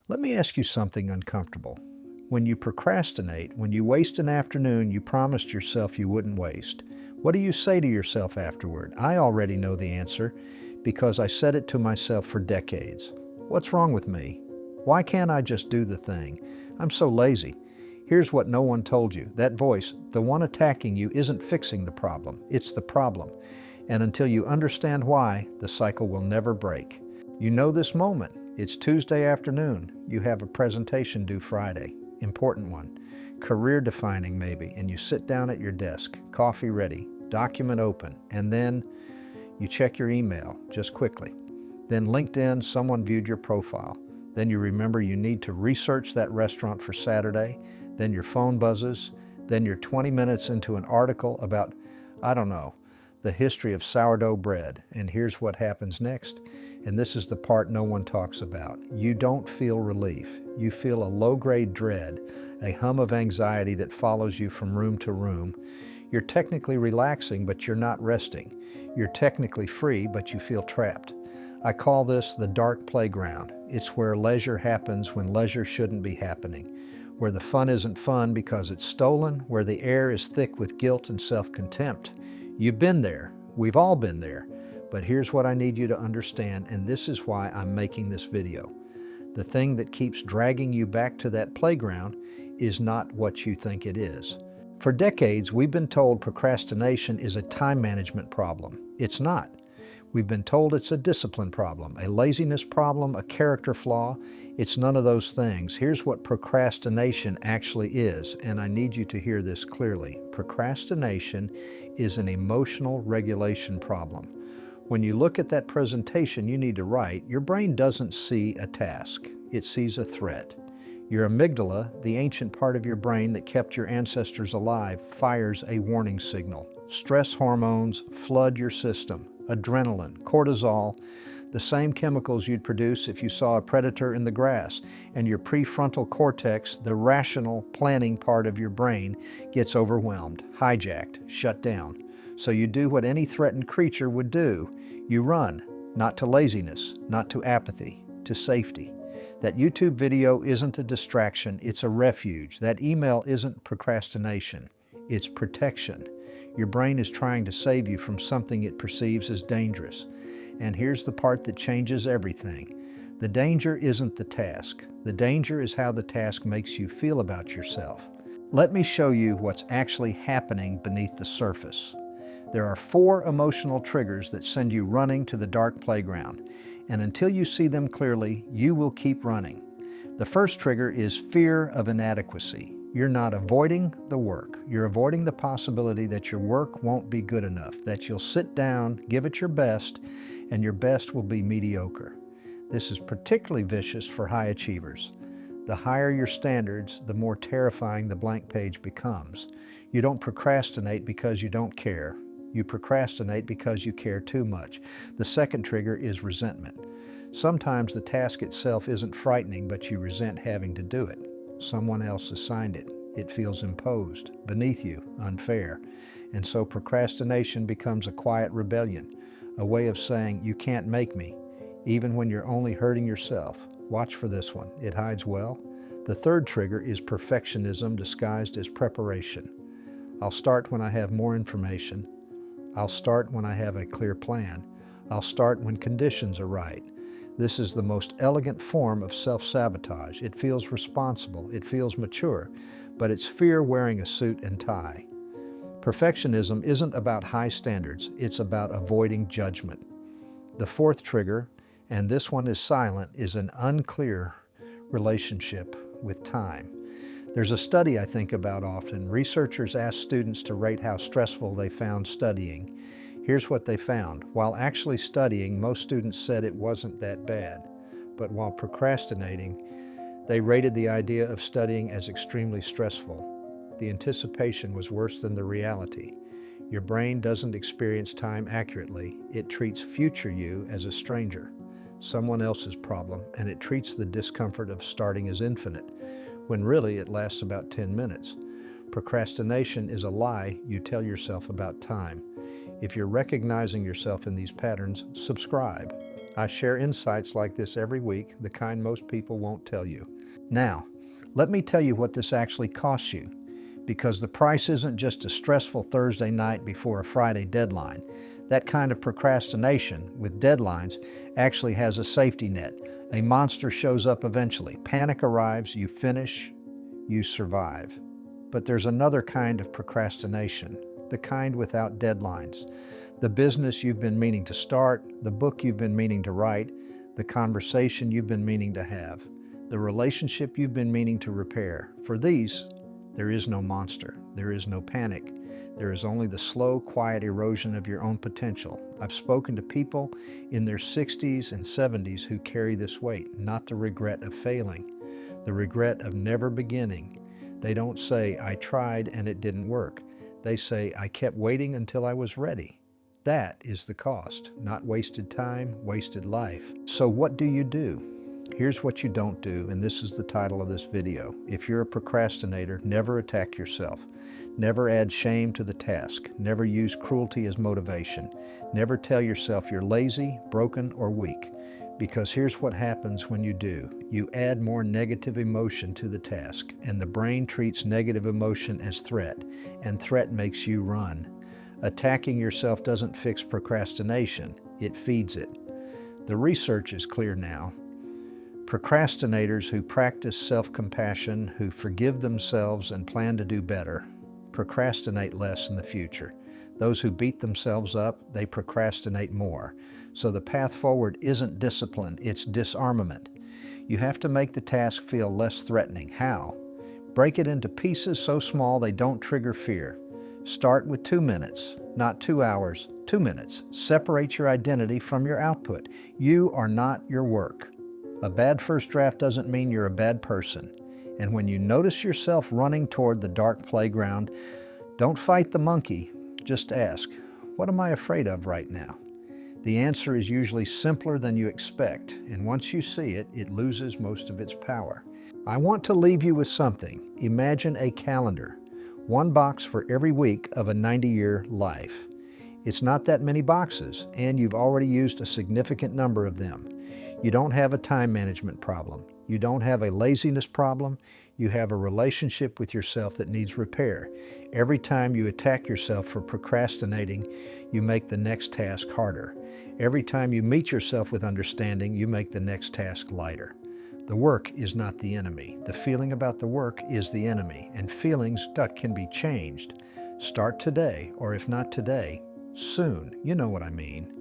Let me ask you something uncomfortable. When you procrastinate, when you waste an afternoon you promised yourself you wouldn't waste, what do you say to yourself afterward? I already know the answer because I said it to myself for decades. What's wrong with me? Why can't I just do the thing? I'm so lazy. Here's what no one told you. That voice, the one attacking you, isn't fixing the problem. It's the problem. And until you understand why, the cycle will never break. You know this moment. It's Tuesday afternoon. You have a presentation due Friday. Important one. Career defining maybe. And you sit down at your desk, coffee ready, document open, and then you check your email just quickly. Then LinkedIn, someone viewed your profile. Then you remember you need to research that restaurant for Saturday. Then your phone buzzes. Then you're 20 minutes into an article about, I don't know, the history of sourdough bread. And here's what happens next. And this is the part no one talks about. You don't feel relief. You feel a low-grade dread, a hum of anxiety that follows you from room to room. You're technically relaxing, but you're not resting. You're technically free, but you feel trapped. I call this the dark playground. It's where leisure happens when leisure shouldn't be happening, where the fun isn't fun because it's stolen, where the air is thick with guilt and self-contempt. You've been there. We've all been there. But here's what I need you to understand, and this is why I'm making this video. The thing that keeps dragging you back to that playground is not what you think it is. For decades, we've been told procrastination is a time management problem. It's not. We've been told it's a discipline problem, a laziness problem, a character flaw. It's none of those things. Here's what procrastination actually is, and I need you to hear this clearly. Procrastination is an emotional regulation problem. When you look at that presentation you need to write, your brain doesn't see a task. It sees a threat. Your amygdala, the ancient part of your brain that kept your ancestors alive, fires a warning signal. Stress hormones flood your system. Adrenaline, cortisol, the same chemicals you'd produce if you saw a predator in the grass. And your prefrontal cortex, the rational planning part of your brain, gets overwhelmed, hijacked, shut down. So you do what any threatened creature would do. You run, not to laziness, not to apathy, to safety. That YouTube video isn't a distraction, it's a refuge. That email isn't procrastination, it's protection. Your brain is trying to save you from something it perceives as dangerous. And here's the part that changes everything. The danger isn't the task. The danger is how the task makes you feel about yourself. Let me show you what's actually happening beneath the surface. There are 4 emotional triggers that send you running to the dark playground. And until you see them clearly, you will keep running. The first trigger is fear of inadequacy. You're not avoiding the work. You're avoiding the possibility that your work won't be good enough, that you'll sit down, give it your best, and your best will be mediocre. This is particularly vicious for high achievers. The higher your standards, the more terrifying the blank page becomes. You don't procrastinate because you don't care. You procrastinate because you care too much. The second trigger is resentment. Sometimes the task itself isn't frightening, but you resent having to do it. Someone else assigned it. It feels imposed, beneath you, unfair. And so procrastination becomes a quiet rebellion, a way of saying, you can't make me, even when you're only hurting yourself. Watch for this one. It hides well. The third trigger is perfectionism disguised as preparation. I'll start when I have more information. I'll start when I have a clear plan. I'll start when conditions are right. This is the most elegant form of self-sabotage. It feels responsible, it feels mature, but it's fear wearing a suit and tie. Perfectionism isn't about high standards, it's about avoiding judgment. The fourth trigger, and this one is silent, is an unclear relationship with time. There's a study I think about often. Researchers asked students to rate how stressful they found studying. Here's what they found. While actually studying, most students said it wasn't that bad. But while procrastinating, they rated the idea of studying as extremely stressful. The anticipation was worse than the reality. Your brain doesn't experience time accurately. It treats future you as a stranger, someone else's problem, and it treats the discomfort of starting as infinite, when really it lasts about 10 minutes. Procrastination is a lie you tell yourself about time. If you're recognizing yourself in these patterns, subscribe. I share insights like this every week, the kind most people won't tell you. Now, let me tell you what this actually costs you, because the price isn't just a stressful Thursday night before a Friday deadline. That kind of procrastination with deadlines actually has a safety net. A monster shows up eventually. Panic arrives, you finish, you survive. But there's another kind of procrastination, the kind without deadlines. The business you've been meaning to start, the book you've been meaning to write, the conversation you've been meaning to have, the relationship you've been meaning to repair. For these, there is no monster. There is no panic. There is only the slow, quiet erosion of your own potential. I've spoken to people in their 60s and 70s who carry this weight, not the regret of failing, the regret of never beginning. They don't say, I tried and it didn't work. They say, I kept waiting until I was ready. That is the cost, not wasted time, wasted life. So what do you do? Here's what you don't do, and this is the title of this video. If you're a procrastinator, never attack yourself. Never add shame to the task. Never use cruelty as motivation. Never tell yourself you're lazy, broken, or weak. Because here's what happens when you do. You add more negative emotion to the task, and the brain treats negative emotion as threat, and threat makes you run. Attacking yourself doesn't fix procrastination, it feeds it. The research is clear now. Procrastinators who practice self-compassion, who forgive themselves and plan to do better, procrastinate less in the future. Those who beat themselves up, they procrastinate more. So the path forward isn't discipline, it's disarmament. You have to make the task feel less threatening. How? Break it into pieces so small they don't trigger fear. Start with 2 minutes, not 2 hours, 2 minutes. Separate your identity from your output. You are not your work. A bad first draft doesn't mean you're a bad person. And when you notice yourself running toward the dark playground, don't fight the monkey. Just ask, what am I afraid of right now? The answer is usually simpler than you expect, and once you see it, it loses most of its power. I want to leave you with something. Imagine a calendar, one box for every week of a 90-year life. It's not that many boxes, and you've already used a significant number of them. You don't have a time management problem. You don't have a laziness problem. You have a relationship with yourself that needs repair. Every time you attack yourself for procrastinating, you make the next task harder. Every time you meet yourself with understanding, you make the next task lighter. The work is not the enemy. The feeling about the work is the enemy, and feelings can be changed. Start today, or if not today, soon. You know what I mean.